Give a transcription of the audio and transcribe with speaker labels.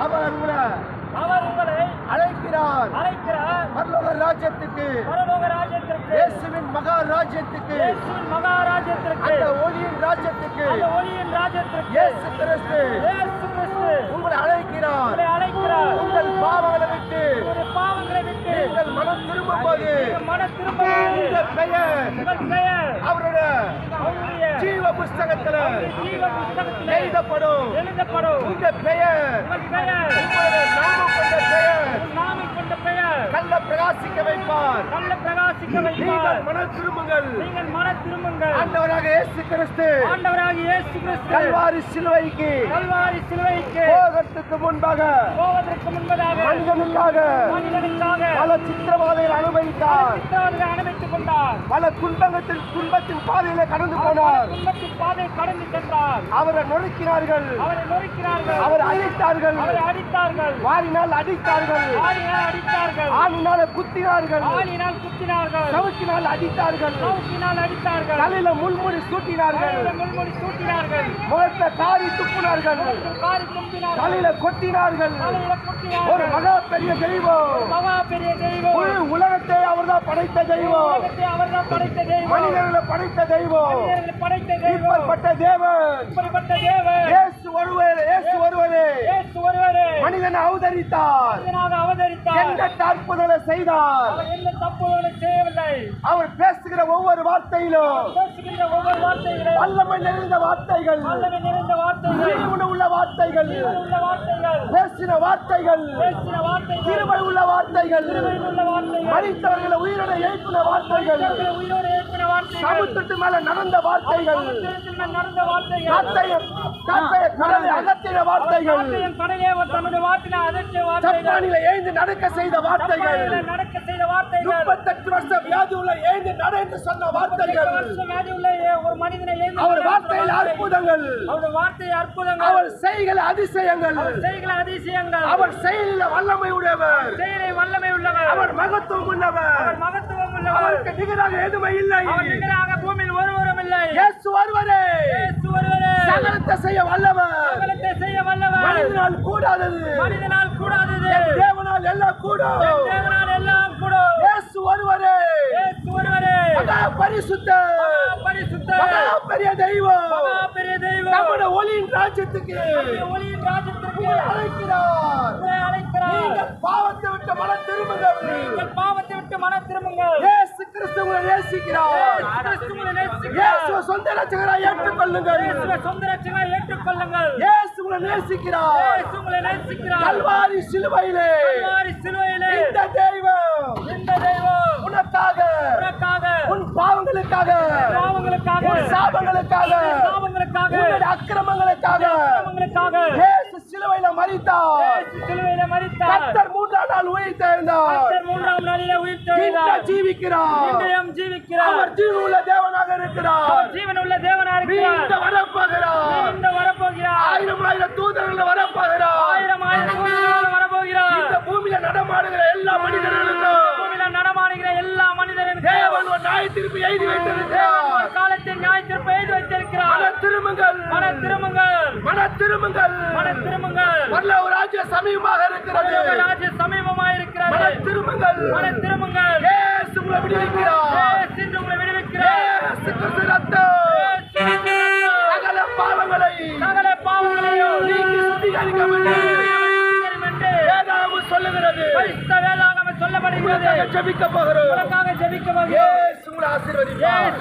Speaker 1: அவர் உங்களை அழைக்கிறார். பரலோக ராஜ்யத்துக்கு, இயேசுவின் மகா ராஜ்யத்துக்கு, அந்த ஒளியின் ராஜ்யத்துக்கு இயேசு கிறிஸ்து உங்களை அழைக்கிறார். உங்கள் பாவங்களை விட்டு நீங்கள் மனம் திரும்பும்போது உங்கள் பெயர் அவருடைய ஜீவ புஸ்தகத்தில் எழுதப்படும். உங்கள் பெயர் உங்களுடைய நாமம் கொண்ட பெயர் கள்ள பிரகாசிக்க வைப்பார். நீங்கள் மனம் திரும்புங்கள். ஆண்டவராக இயேசு கிறிஸ்து கல்வாரி சிலுவைக்கு போவதற்கு முன்பாக மனிதனுக்காக பல சித்திரவதைகளை அனுபவித்தார். பல துன்பத்தின் பாதையிலே கடந்து போனார். அவரை நொறுக்கினார்கள், அவரை அடித்தார்கள், வாரினால் அடித்தார்கள், ஆணினால் குத்தினார்கள், சவுக்கினால் அடித்தார்கள், தலையில முள்முடி சூட்டினார்கள், முகத்தை காரி துப்பினார்கள், தலையில கொட்டினார்கள். ஒரு மகா பெரிய தெய்வம், உலகத்தை அவர்தான் படைத்த தெய்வம், மனிதர்களை படைத்த தெய்வம், இப்படிப்பட்ட தேவன் இயேசு ஒருவரே மனிதனை அவதரித்தார். எந்த அற்புதங்களை செய்தார். அவர் பேசுகிற ஒவ்வொரு வார்த்தையிலும் வல்லமை நிறைந்த வார்த்தைகள், உள்ள வார்த்தைகள், பேசின வார்த்தைகள், கிருபை உள்ள வார்த்தைகள், மனிதர்களை உயிரோடு எழுப்பின வார்த்தைகள், சமுத்திரத்து மேல நடந்த வார்த்தைகள், கடலை அகற்றின வார்த்தைகள், ஜப்பானில எழுந்து நடக்க செய்த வார்த்தைகள், 38 வருஷம் வியாதி உள்ள எழுந்து நட என்று சொன்ன வார்த்தைகள், அவர் வார்த்தையில் அற்புதங்கள், அவர் செய்கிற அதிசயங்கள், அவர் செயலில் வல்லமை உடையவர், அவர் மகத்துவம் உள்ளவர், அவருக்கு நிகராக எதுவுமே இல்லை. பூமியில் ஒருவரும் இல்லை. இயேசு ஒருவரே சகலத்தை செய்ய வல்லவர். மனிதனால் கூடாதது, தேவனால் எல்லாம் கூடும். இயேசு ஒருவரே பரிசுத்தர், பெரிய தெய்வம், நம்முடைய ஒளியின் ராஜ்யத்துக்கு அழைக்கிறார். நீங்கள் பாவத்தை விட்டு மனம் திரும்புங்கள். இயேசு கிறிஸ்து உங்களை நேசிக்கிறார். இயேசுவை சொந்த ரட்சகராய் ஏற்றுக்கொள்ளுங்கள். இயேசு உங்களை நேசிக்கிறார். கல்வாரி சிலுவையிலே இந்த தெய்வம் உனக்காக, உன் பாவங்களுக்காக, உன் சாபங்களுக்காக, உன்னுடைய அக்கிரமங்களுக்காக இயேசு சிலுவையில மரித்தார். கர்த்தர் 3ஆம் நாள் உயிர்த்தெழுந்தார். ஜீவிக்கிறார். அவர் ஜீவனுள்ள தேவனாக இருக்கிறார். மீண்டும் வரப்போகிறார். 1000 தூதர்கள் வரப்போகிறார். இந்த பூமியில நடமாடுகிற எல்லா மனிதர்களுக்கும் தேவன் ஒரு நியாய தீர்ப்பு எழுதி வைத்திருக்கிறார். காலத்தின் நியாய தீர்ப்பு எழுதி வைத்திருக்கிறார். மன திரும்புங்கள். பரலோக ராஜ்யம் சமீபமாக இருக்கிறது. மன திரும்புங்கள். இயேசு உங்களை விடுவிக்கிறார். இயேசு கிறிஸ்து ரத்தம் சகல பாவங்களையும் நீக்கி சுத்திகரிக்க வேண்டும். வேதாகமம் சொல்லுகிறது. ஜெபிக்க போகிறோம். இயேசு உங்களை ஆசீர்வதிப்பார்.